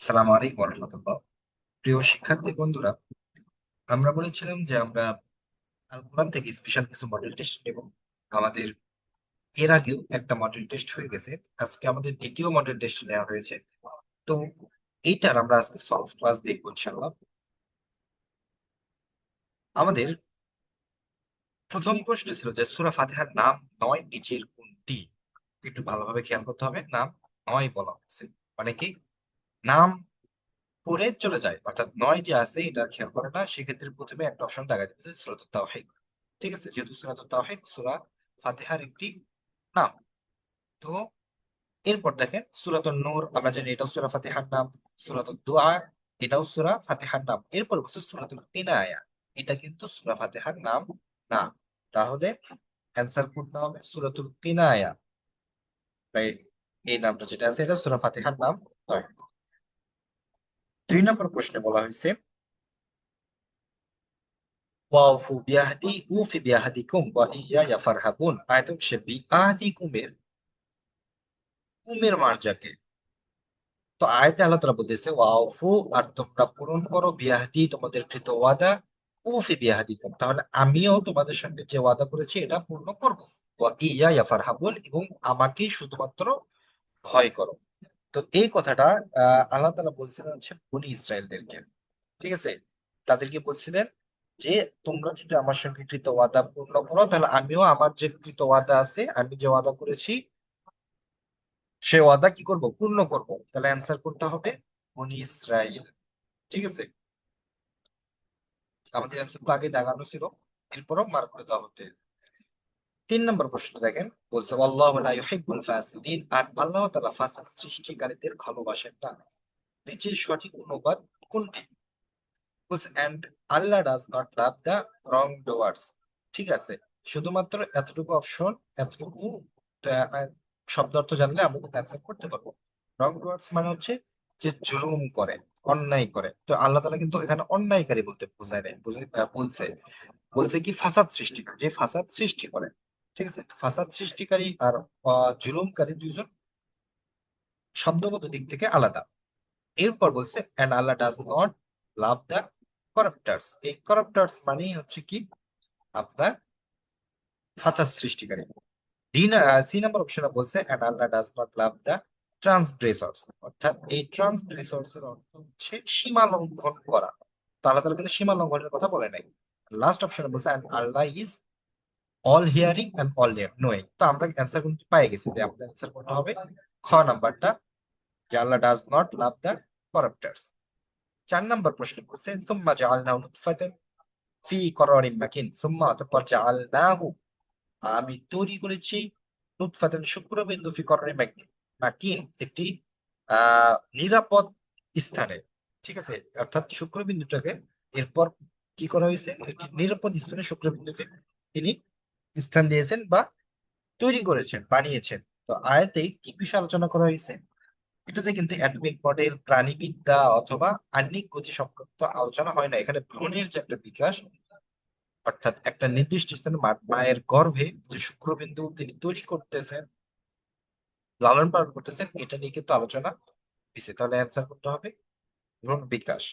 সালাম আলাইকুম রহমতুল্লাহ। প্রিয় শিক্ষার্থী বন্ধুরা, আমরা বলেছিলাম যে আমরা আল কোরআন থেকে স্পেশাল কিছু মডেল টেস্ট নেব। আমাদের এর আগেও একটা মডেল টেস্ট হয়ে গেছে। আজকে আমাদের দ্বিতীয় মডেল টেস্ট নেওয়া হয়েছে। তো এইটার আমরা আজকে সলভ ক্লাস দেখবো ইনশাআল্লাহ। আমাদের প্রথম প্রশ্ন ছিল যে সূরা ফাতিহার নাম ৯ নিচের কোনটি? একটু ভালোভাবে খেয়াল করতে হবে। নাম ৯ বলা হয়েছে, মানে কি নাম পড়ে চলে যায়, অর্থাৎ ৯ যে আছে এটা খেয়াল করে না। সেক্ষেত্রে প্রথমে একটা অপশন দেখা যাচ্ছে সূরাতুত তাওহীদ। ঠিক আছে, যেহেতু সূরাতুত তাওহীদ সূরা ফাতিহার একটি নাম। তো এরপর দেখেন সূরাতুন নূর, আমরা জানি এটাও সূরা ফাতিহার নাম। সূরাতুদ দুআ, এটাও সূরা ফাতিহার নাম। এরপর বলছে সূরাতুল কিনায়া, এটা কিন্তু সূরা ফাতিহার নাম না। তাহলে অ্যান্সার কোনটা হবে? সূরাতুল কিনায়া। তাই এই নামটা যেটা আছে এটা সূরা ফাতিহার নাম নয়। ২ নম্বর প্রশ্নে বলা হয়েছে ওয়াউফু বিয়াহদি উফি বিয়াহাদিকুম ওয়া ইয়্যায়া ফারহাবুন। আয়াত হচ্ছে বিআহদিকুমের কুমের মার্জাকে। তো আয়াতে আল্লাহ তাআলা বলতেছে ওয়াউফু, আর তোমরা পূরণ করো, বিয়াহদি তোমাদের কৃত ওয়াদা, উফি বিয়াহাদিকুম তাহলে আমিও তোমাদের সঙ্গে যে ওয়াদা করেছি এটা পূর্ণ করব। ওয়া ইয়্যায়া ফারহাবুন, এবং আমাকেই শুধুমাত্র ভয় করো। তো এই কথাটা আল্লাহ তাআলা বলছিলেন হচ্ছে বনি ইসরায়েলদেরকে। ঠিক আছে, তাদেরকে বলছিলেন যে তোমরা যদি আমার সঙ্গে কৃত ওয়াদা পূর্ণ করো তাহলে আমিও আমার যে কৃত ওয়াদা আছে, আমি যে ওয়াদা করেছি সে ওয়াদা কি করব? পূর্ণ করব। তাহলে অ্যান্সার কোনটা হবে? বনি ইসরাইল। ঠিক আছে, আমাদের অ্যান্সার তো আগে দেখানো ছিল, এরপরও মার্ক করে দেওয়া হতে। ৩ নম্বর প্রশ্ন দেখেন, বলছে আল্লাহু লা ইউহিব্বুল ফাসিদিন, আর আল্লাহ তাআলা ফাসাদ সৃষ্টিকারীদের ভালোবাসেন না। নিচের সঠিক অনুবাদ কোনটি? বলছে and Allah does not love the wrongdoers. ঠিক আছে, শুধুমাত্র এতটুকু অপশন, এতটুকু আহ, শব্দ অর্থ জানলে আমরা অ্যান্সার করতে পারবো। রং ডুয়ার্স মানে হচ্ছে যে জুলুম করে, অন্যায় করে। তো আল্লাহ তাআলা কিন্তু এখানে অন্যায়কারী বলতে বোঝায় নাই, বলছে বলছে কি ফাসাদ সৃষ্টিকারী, যে ফাসাদ সৃষ্টি করে। ঠিক আছে, তো ফাসাদ সৃষ্টিকারী আর জুলুমকারী দুইজন শব্দগত দিক থেকে আলাদা। এরপর বলছে and Allah does not love the corrupters. এই করাপ্টার্স মানেই হচ্ছে কি আপনার ফাসাদ সৃষ্টিকারী। সি নাম্বার অপশনে বলছে and Allah does not love the transgressors, অর্থাৎ এই ট্রান্সগ্রেসর্স এর অর্থ হচ্ছে সীমা লঙ্ঘন করা। তো আল্লাহ তাআলা কিন্তু সীমা লঙ্ঘনের কথা বলে নাই। লাস্ট অপশনে বলছে and Allah is all hearing and all knowing. তো আমরা অ্যান্সার কিন্তু পেয়ে গেছি যে আমাদের অ্যান্সার কোনটা হবে? খ নাম্বারটা, যে আল্লাহ ডাজ নট লাভ দ্য করাপ্টার্স। ৪ নম্বর প্রশ্ন করছে সুম্মা জাআলনাহু নুতফাতান ফি করারিন মাকিন, সুম্মা অতঃপর জাআলনাহু আমি তৈরি করেছি নুতফাতান শুক্রবিন্দু ফি করারিন মাকিন, মাকিন একটি নিরাপদ স্থানে। ঠিক আছে, অর্থাৎ শুক্রবিন্দুটাকে এরপর কি করা হয়েছে? একটি নিরাপদ স্থানে শুক্রবিন্দুকে তিনি স্থান দিয়েছেন বা তৈরি করেছেন, বানিয়েছেন। তো আয়াতে কি বিষয়ে আলোচনা করা হয়েছে? এটাতে কিন্তু অ্যাটমিক মডেল, প্রাণীবিদ্যা অথবা আণবিক গতি সংক্রান্ত আলোচনা হয় না। এখানে ভ্রূণের যে একটা বিকাশ, অর্থাৎ একটা নির্দিষ্ট স্থানে মায়ের গর্ভে যে শুক্রবিন্দু তিনি তৈরি করতেছেন, লালন পালন করতেছেন, এটা নিয়ে কিন্তু আলোচনা হয়েছে। তাহলে অ্যান্সার করতে হবে ভ্রূণ বিকাশ।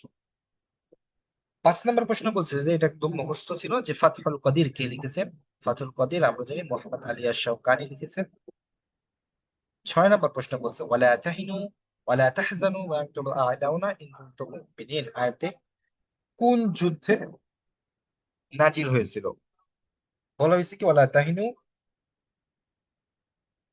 ৫ নম্বর প্রশ্ন বলছে যে এটা একদম মুখস্থ ছিল, যে ফাতহুল কদির কে লিখেছেন? ফাতহুল কদির আমরা জানি মোহাম্মদ আলী আশ-শাওকানি লিখেছেন। ৬ নম্বর প্রশ্ন বলছে ওয়ালা তাহিনু ওয়ালা তাহজানু ওয়া আনতুম আ'লাউনা ইন কুনতুম মুমিনিন, আয়াতে কোন যুদ্ধে নাজিল হয়েছিল? বলা হয়েছে কি ওয়ালা তাহিনু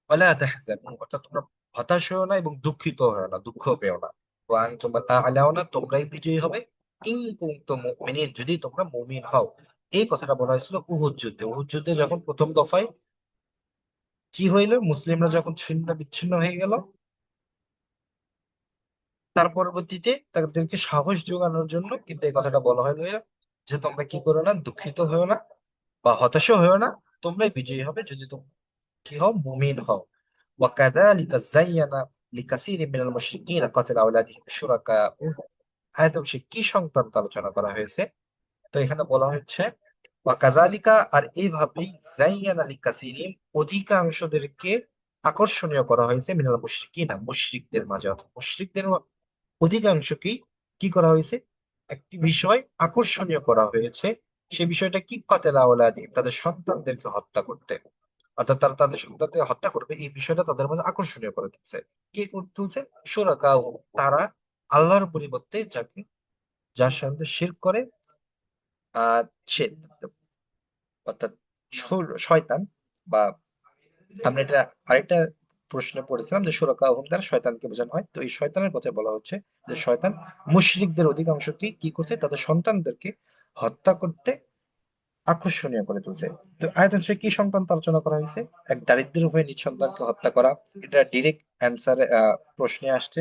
ওয়ালা তাহজানু, অর্থাৎ তোমরা হতাশ হও না এবং দুঃখিত হও না, দুঃখ পেও না। ওয়া আনতুম আ'লাউনা, তোমরাই বিজয়ী হবে। ইন কুনতুম মুমিনিন, যদি তোমরা মুমিন হও। এই কথাটা বলা হয়েছিল উহুদ যুদ্ধে। উহুদ যুদ্ধে যখন প্রথম দফায় কি হইলো, মুসলিমরা যখন ছিন্ন বিচ্ছিন্ন হয়ে গেল, তার পরবর্তীতে তাদেরকে সাহস যোগানোর জন্য কিন্তু এই কথাটা বলা হলো যে তোমরা কি করো না, দুঃখিত হয়েও না বা হতাশ হয়েও না, তোমরাই বিজয়ী হবে যদি তোমরা কি হও? মুমিন হও। ওয়াকাযালিকা যায়্যানা লিকাসীরিন মিনাল মুশরিকিনা কাতলা আওলাদিহিম শুরাকাউহুম। আয়াতে অবশ্যই কি সংক্রান্ত আলোচনা করা হয়েছে? তো এখানে বলা হচ্ছে ওয়াকাযালিকা, আর এইভাবেই যায়্যানা লিকাসীরিন, অধিকাংশদেরকে আকর্ষণীয় করা হয়েছে মিনাল মুশরিকিনা, মুশরিকদের মাঝে, অর্থাৎ মুশরিকদের অধিকাংশকেই কি করা হয়েছে, একটি বিষয় আকর্ষণীয় করা হয়েছে। সে বিষয়টা কি, কাতেলা ওলাদি, তাদের সন্তানদেরকে হত্যা করতে। অর্থাৎ তারা তাদের সন্তানকে হত্যা করবে, এই বিষয়টা তাদের মাঝে আকর্ষণীয় করে তুলছে। কে করে তুলছে? শুরাকা, তারা আল্লাহর পরিবর্তে যার সঙ্গে শিরক করে, আহ সে, অর্থাৎ শয়তান, বা আমরা এটা আরেকটা প্রশ্নে পড়েছিলাম যে সুরাকা হুম দ্বারা শয়তানকে বোঝানো হয়। তো এই শয়তানের কথা বলা হচ্ছে যে শয়তান মুশরিকদের অধিকাংশকেই কি করছে, তাদের সন্তানদেরকে হত্যা করতে আকর্ষণীয় করে তুলছে। তো আয়াতে কি সংক্রান্ত আলোচনা করা হয়েছে? এক দারিদ্র্যের উভয় নিজ সন্তানকে হত্যা করা, এটা ডিরেক্ট অ্যান্সারে প্রশ্নে আসছে।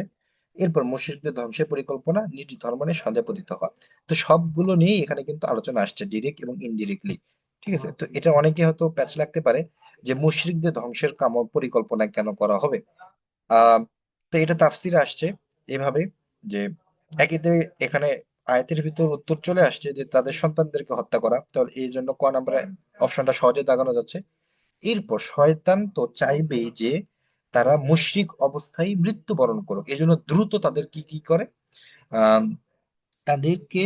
এরপর মুশরিকদের ধ্বংসের পরিকল্পনা, নিজ ধর্ম নিয়ে সন্দেহ পতিত হওয়া। তো সবগুলো নিয়েই এখানে কিন্তু আলোচনা আসছে, ডিরেক্ট এবং ইনডিরেক্টলি। ঠিক আছে, তো এটা অনেকে হয়তো প্যাচ লাগতে পারে যে মুশরিকদের ধ্বংসের পরিকল্পনা কেন করা হবে। আহ তো এটা তাফসিরে আসছে এভাবে যে, একেতে এখানে আয়াতের ভিতর উত্তর চলে আসছে যে তাদের সন্তানদেরকে হত্যা করা, তাহলে এই জন্য ক নাম্বার অপশনটা সহজে দাগানো যাচ্ছে। এরপর শয়তান তো চাইবেই যে তারা মুশরিক অবস্থায় মৃত্যুবরণ করুক, এই জন্য দ্রুত তাদের কি কি করে, আহ তাদেরকে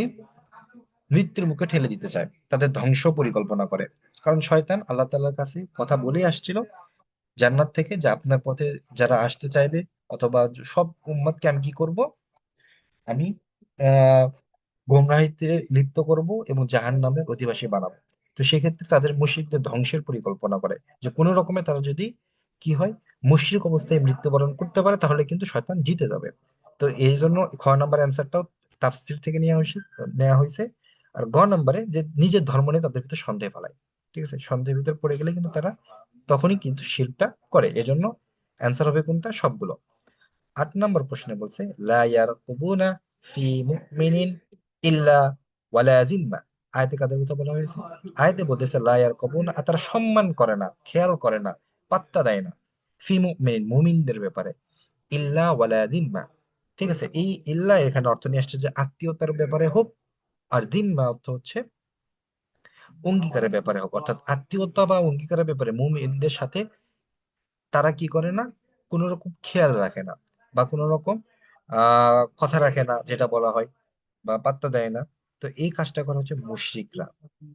মৃত্যুর মুখে ঠেলে দিতে চায়, তাদের ধ্বংস পরিকল্পনা করে। কারণ শয়তান আল্লাহ তাআলার কাছে কথা বলেই আসছিল জান্নাত থেকে, যে আপনার পথে যারা আসতে চাইবে, অথবা সব উম্মতকে আমি কি করব, আমি আহ গোমরাহিতে লিপ্ত করব এবং জাহান্নামের অধিবাসী বানাবো। তো সেক্ষেত্রে তাদের মুশরিকদের ধ্বংসের পরিকল্পনা করে, যে কোনো রকমে তারা যদি কি হয়, মুশরিক অবস্থায় মৃত্যুবরণ করতে পারে, তাহলে কিন্তু শয়তান জিতে যাবে। তো এই জন্য খ নাম্বার অ্যান্সারটাও তাফসীর থেকে নেওয়া হয়েছে। আর গ নাম্বারে যে নিজের ধর্ম নিয়ে তাদের ভিতরে সন্দেহ ফেলায়। ঠিক আছে, সন্দেহের ভিতরে পড়ে গেলে কিন্তু তারা তখনই কিন্তু শিরকটা করে। এজন্য অ্যান্সার হবে কোনটা, সবগুলো। 8 নম্বর প্রশ্নে বলছে লা ইয়ারকুবুনা ফি মুমিনিন ইল্লা ওয়ালা যিম্মা। আয়াতে কাদের কথা বলা হয়েছে? আয়াতে বলতেছে লা ইয়ারকুবুনা, তারা সম্মান করে না, খেয়াল করে না, পাত্তা দেয় না, ফি মুমিনিন, মুমিনদের ব্যাপারে, ইল্লা ওয়ালা যিম্মা। ঠিক আছে, এই ইল্লা এখানে অর্থ নিয়ে আসছে যে আত্মীয়তার ব্যাপারে হোক, আর যিম্মা অর্থ হচ্ছে অঙ্গীকারের ব্যাপারে হোক। অর্থাৎ আত্মীয়তা বা অঙ্গীকারের ব্যাপারে মুমিনদের সাথে তারা কি করে না, কোনো রকম খেয়াল রাখে না, বা কোনো রকম কথা রাখে না যেটা বলা হয়, বা পাত্তা দেয় না। তো এই কাজটা করা হচ্ছে মুশরিকরা।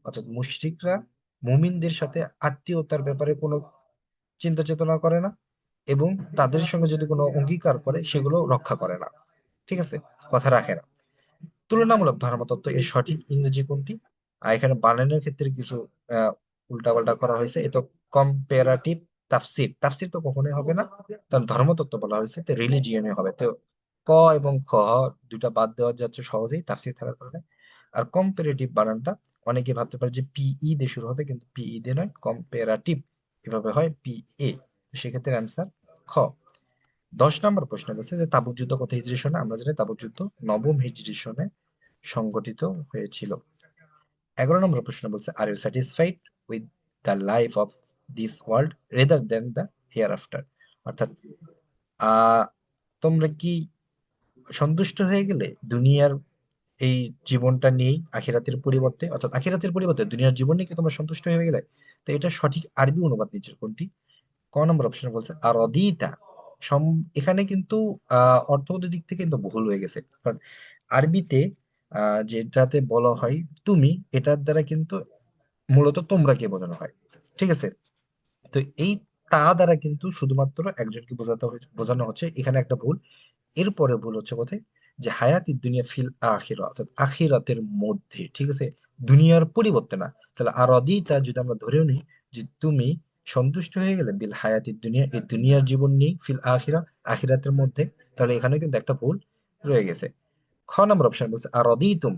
অর্থাৎ মুশরিকরা মুমিনদের সাথে আত্মীয়তার ব্যাপারে কোনো চিন্তা চেতনা করে না, এবং তাদের সঙ্গে যদি কোনো অঙ্গীকার করে সেগুলো রক্ষা করে না। ঠিক আছে, কথা রাখে না। তুলনামূলক ধর্মতত্ত্ব এর সঠিক ইংরেজি কোনটি? এখানে বানানের ক্ষেত্রে কিছু উল্টাপাল্টা করা হয়েছে। এ তো কম্পারেটিভ তাফসির, তাফসির তো কখনোই হবে না, কারণ ধর্মতত্ত্ব বলা হয়েছে, তো রিলিজিয়নে হবে। তো ক এবং খ দুইটা বাদ দেওয়া যাচ্ছে সহজেই তাফসির থাকার কারণে। আর কম্পারেটিভ বানানটা অনেকে ভাবতে পারে যে পিই দিয়ে শুরু হবে, কিন্তু পিই দিয়ে নয়, কম্পারেটিভ এভাবে হয়, পি এ। সেক্ষেত্রে অ্যান্সার খ। 10 নম্বর প্রশ্ন বলছে যে তাবুক যুদ্ধ কত হিজরি সনে? আমরা জানি তাবুক যুদ্ধ নবম হিজরি সনে সংগঠিত হয়েছিল। 11 নম্বর প্রশ্ন বলছে are you satisfied with the life of this world rather than the hereafter. অর্থাৎ আহ তোমরা কি সন্তুষ্ট হয়ে গেলে দুনিয়ার এই জীবনটা নিয়েই আখিরাতের পরিবর্তে, অর্থাৎ আখিরাতের পরিবর্তে দুনিয়ার জীবন নিয়ে কি তোমরা সন্তুষ্ট হয়ে গেলে? তো এটা সঠিক আরবি অনুবাদ নিচের কোনটি? ক নম্বর অপশনে বলছে আর অদিতা। এখানে কিন্তু অর্থগত দিক থেকে কিন্তু ভুল হয়ে গেছে। কারণ আরবিতে যেটাতে বলা হয় তুমি, এটার দ্বারা কিন্তু মূলত তোমরাকে বোঝানো হয়। ঠিক আছে, তো এই তা দ্বারা কিন্তু শুধুমাত্র একজনকে বোঝানো হচ্ছে, এখানে একটা ভুল। এরপরে ভুল হচ্ছে কোথায়, যে হায়াতি দুনিয়া ফিল আখিরা, অর্থাৎ আখিরাতের মধ্যে। ঠিক আছে, দুনিয়ার পরিবর্তে না। তাহলে আর অদিতা যদি আমরা ধরেও নিই যে তুমি সন্তুষ্ট হয়ে গেলে বিল হায়াতি দুনিয়া, এই দুনিয়ার জীবন নিয়ে, ফিল আখিরা, আখিরাতের মধ্যে, তাহলে এখানে কিন্তু একটা ভুল রয়ে গেছে। খ নম্বর অপশন বলছে আর অদিতুম,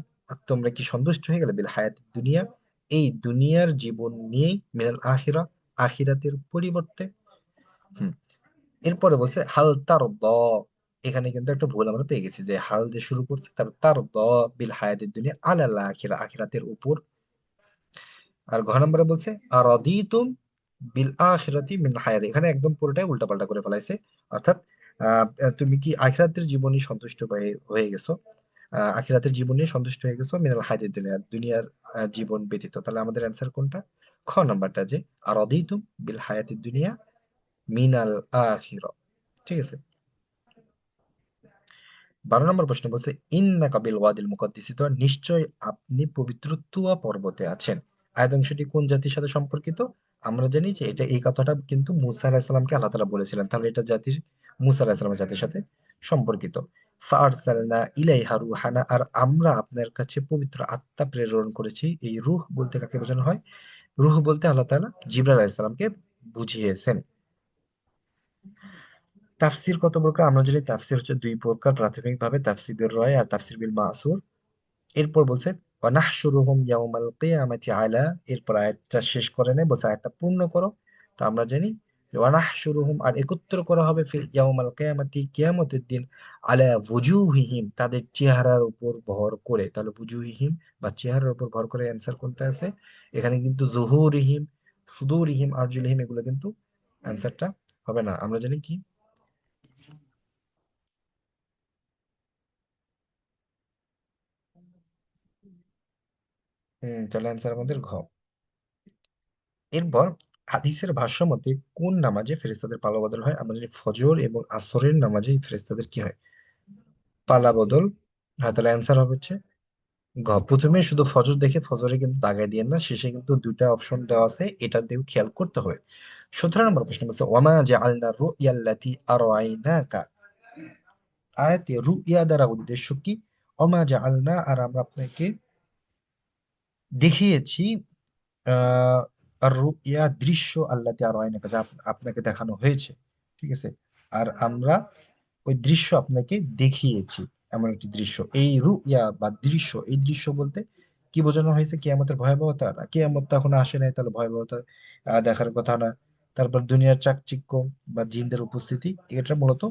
তোমরা কি সন্তুষ্ট হয়ে গেলে বিল হায়াতি দুনিয়া, এই দুনিয়ার জীবন নিয়েই, মিনাল আখিরা, আখিরাতের পরিবর্তে। হুম, এরপরে বলছে হাল তার দ। এখানে কিন্তু একটা ভুল আমরা পেয়ে গেছি, যে হাল দিয়ে শুরু করছে, তার তার দ বিল হায়াতের দুনিয়া আলাল আখিরা, আখিরাতের উপর। আর ঘ নম্বরে বলছে আর অদিতুম বিল আখিরাতি মিন হায়াত, এখানে একদম পুরোটাই উল্টাপাল্টা করে ফেলাইছে। অর্থাৎ তুমি কি আখিরাতের জীবনে সন্তুষ্ট হয়ে হয়ে গেছো, আখিরাতের জীবন নিয়ে সন্তুষ্ট হয়ে গেছো মিনাল হায়াতের দুনিয়া, দুনিয়ার জীবন ব্যতীত। তাহলে আমাদের অ্যান্সার কোনটা? খ নাম্বারটা, যে আর অদিতুম বিল হায়াতের দুনিয়া মিনাল আখিরা। ঠিক আছে, 12 নম্বর প্রশ্ন বলছে ইন্নাকা বিল ওয়াদিল মুকাদ্দিসি, তো নিশ্চয় আপনি পবিত্র তুয়া পর্বতে আছেন। আয়াত অংশটি কোন জাতির সাথে সম্পর্কিত? আমরা জানি যে এটা, এই কথাটা কিন্তু মুসা আলাহিসাল্লামকে আল্লাহ তাআলা বলেছিলেন, তাহলে এটা জাতির, মুসা আলাহিসাল্লামের জাতির সাথে সম্পর্কিত। ফারসালনা ইলাইহা রুহানা, আর আমরা আপনার কাছে পবিত্র আত্মা প্রেরণ করেছি। এই রূহ বলতে কাকে বোঝানো হয়? রূহ বলতে আল্লাহ তাআলা জিবরাইল আলাইহিস সালামকে বুঝিয়েছেন। তাফসির কত প্রকার? আমরা জানি তাফসির হচ্ছে দুই প্রকার, প্রাথমিকভাবে তাফসির বিল রায় আর তাফসির বিল মাসুর। এরপর বলছে ওয়ানাহশুরুহুম ইয়াউমাল কিয়ামাতি আলা, এরপর আয়াতটা শেষ করে নেয়, বলছে আয়াতটা পূর্ণ করো। তো আমরা জানি যে ওয়ানাহশুরুহুম, আর একত্র করা হবে, ফিল ইয়াউমাল কিয়ামাতি, কিয়ামতের দিন, আলা ওয়ুজুহিহিম, তাদের চেহারার উপর ভর করে। তাহলে ওয়ুজুহিহিম বা চেহারার উপর ভর করে অ্যান্সার কোনটা আছে? এখানে কিন্তু যুহুরিহিম, সুদুরিহিম, আরজুলিহিম এগুলো কিন্তু অ্যান্সারটা হবে না। আমরা জানি কি? তাহলে অ্যান্সার আমাদের ঘ। এরপর হাদিসের ভাষ্য মতে কোন নামাজে ফেরেশতাদের পালা বদল হয়? আমরা জানি ফজর এবং আসরের নামাজে ফেরেশতাদের কি হয়? পালা বদল। হ্যাঁ, তাহলে অ্যান্সার হবে হচ্ছে ঘ। প্রথমে শুধু ফজর দেখে ফজরে কিন্তু দাগাই দিয়ে না, শেষে কিন্তু দুইটা অপশন দেওয়া আছে, এটা দিয়েও খেয়াল করতে হবে। 17 নম্বর প্রশ্ন বলছে ওয়ামা জাআলনা রুয়াল্লাতি আরাইনাকা, আয়াতে রুইয়া দ্বারা উদ্দেশ্য কি? ওমা জাআলনা, আর আমরা আপনাকে দেখিয়েছি, আহ আর রুইয়া দৃশ্য, আল্লাতি আরাইনাকা, যা আপনাকে দেখানো হয়েছে। ঠিক আছে, আর আমরা ওই দৃশ্য আপনাকে দেখিয়েছি, এমন একটি দৃশ্য। এই রুইয়া বা দৃশ্য, এই দৃশ্য বলতে কি বোঝানো হয়েছে? কিয়ামতের ভয়াবহতা না, কিয়ামত তো এখনো আসে নাই, তাহলে ভয়াবহতা দেখার কথা না। তারপর দুনিয়ার চাকচিক্য বা জিনদের উপস্থিতি, এটা মূলত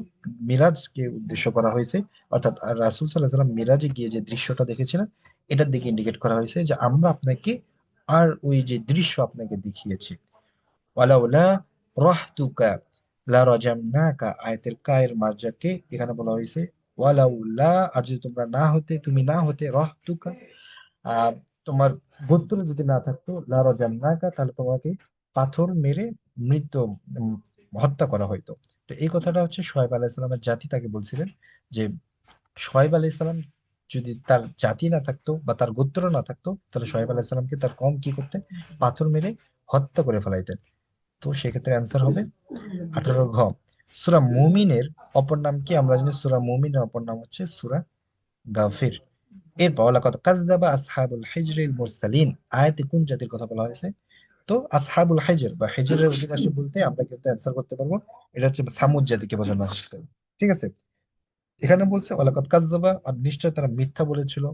মিরাজকে উদ্দেশ্য করা হয়েছে। অর্থাৎ রাসূল সাল্লাল্লাহু আলাইহি ওয়াসাল্লাম মিরাজে গিয়ে যে দৃশ্যটা দেখেছিলেন, এটার দিকে ইন্ডিকেট করা হয়েছে যে আমরা আপনাকে আর ওই যে দৃশ্য আপনাকে দেখিয়েছি। ওয়ালাউলা রাহতুকা লারাজামনাকা, আয়াতের কায়ের মার্জাকে এখানে বলা হয়েছে ওয়ালাউলা, আর যদি তোমরা না হতে, তুমি না হতে, রাহতুকা, আহ তোমার গোত্র যদি না থাকতো, লারাজামনাকা, তাহলে তোমাকে পাথর মেরে মৃত্যু, উম, হত্যা করা হইতো। তো এই কথাটা হচ্ছে শোয়েব আলাইহিস সালামের জাতি তাকে বলছিলেন যে শোয়েব আলাইহিস সালাম যদি তার জাতি না থাকতো বা তার গোত্র না থাকতো, তাহলে শোয়েব আলাইহিস সালামকে তার কওম কি করতেন? পাথর মেরে হত্যা করে ফেলাইতেন। তো সেক্ষেত্রে অ্যান্সার হবে 18 ঘ। সূরা মুমিনের অপর নাম কি? আমরা জানি সূরা মুমিনের অপর নাম হচ্ছে সূরা গাফির। এরপর লাকাদ কাযযাবা আসহাবুল হিজরিল মুরসালিন, আয়াতে কোন জাতির কথা বলা হয়েছে? তো আসহাবুল হিজর বা হিজরের অধিবাসী বলতে আমরা কিন্তু অ্যান্সার করতে পারবো, এটা হচ্ছে সামুদ জাতিকে বোঝানো হচ্ছে। ঠিক আছে, এখানে বলছে ওয়ালাকাদ কাযযাবা, আর নিশ্চয় তারা মিথ্যা বলেছিল,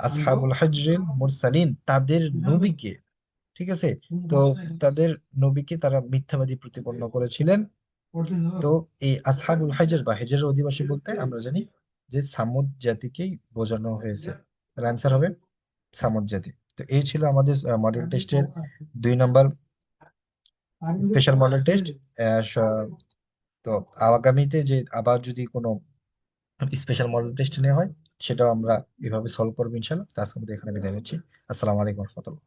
আসহাবুল হিজরিল মুরসালিন, তাদের নবীকে। ঠিক আছে, তো তাদের নবীকে তারা মিথ্যাবাদী প্রতিপন্ন করেছিলেন। তো এই আসহাবুল হাজর বা হেজরের অধিবাসী বলতে আমরা জানি যে সামুদ জাতিকেই বোঝানো হয়েছে। তাহলে অ্যান্সার হবে সামুদ জাতি। তো এই ছিল আমাদের মডেল টেস্টের 2 নম্বর স্পেশাল মডেল টেস্ট। তো আগামীতে যে আবার যদি কোনো স্পেশাল মডেল টেস্ট নেওয়া হয়, সেটাও আমরা এভাবে সলভ করবো ইনশাল্লাহ। তো আজকে আমাদের এখানে বিদায় নিচ্ছি। আসসালামু আলাইকুম রহমতুল্লাহ।